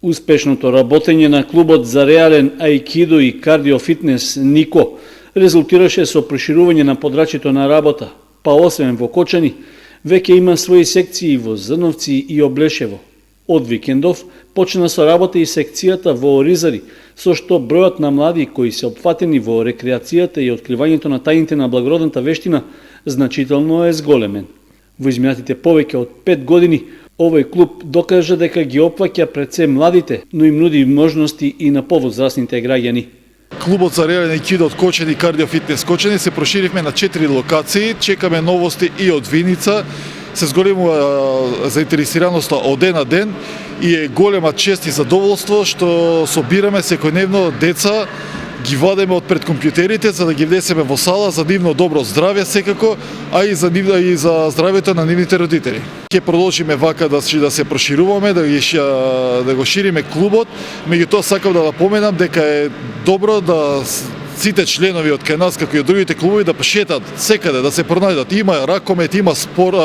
Успешното работење на клубот за реален аикидо и кардиофитнес Нико резултираше со проширување на подрачјето на работа, па освен во Кочани, веќе има своји секции во Зрновци и Облешево. Од викендов почна со работа и секцијата во Оризари, со што бројот на млади кои се опфатени во рекреацијата и откривањето на тајните на благородната вештина значително е зголемен. Во изминатите повеќе од 5 години, овој клуб докажа дека ги опфаќа пред се младите, но им нуди можности и на повозрастните граѓани. Клубот за реален аикидо од Кочани, кардиофитнес Кочани се проширивме на 4 локации, чекаме новости и од Виница. Се зголемува заинтересираноста од ден на ден и е голема чест и задоволство што собираме секојдневно деца, ги вадеме од пред компјутерите за да ги внесеме во сала за нивно добро здравје секако, а и за здравјето на нивните родители. Ќе продолжиме вака да се прошируваме, да го шириме клубот, меѓутоа сакам да напоменам дека е добро да сите членови од кај нас, како и од другите клубови, да шетат секаде, да се пронајдат. Има ракомет, има спор,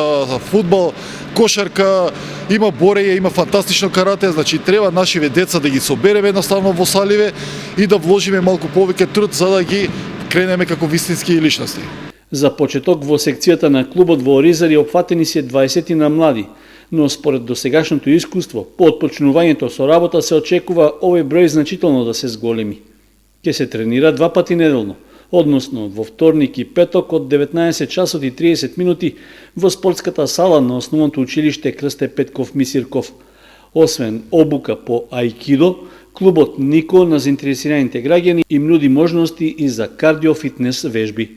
фудбал, кошарка, има борење, има фантастично карате, значи треба нашиве деца да ги собереме едноставно во саливе и да вложиме малку повеќе труд за да ги кренеме како вистински личности. За почеток во секцијата на клубот во Оризари опфатени се 20 на млади, но според досегашното искуство, по отпочнувањето со работа се очекува овој број значително да се зголеми. Ќе се тренира 2 пати неделно, односно во вторник и петок од 19 часот и 30 минути во спортската сала на основното училиште Крсте Петков Мисирков. Освен обука по аикидо, клубот Нико на заинтересираните граѓани им нуди можности и за кардиофитнес вежби.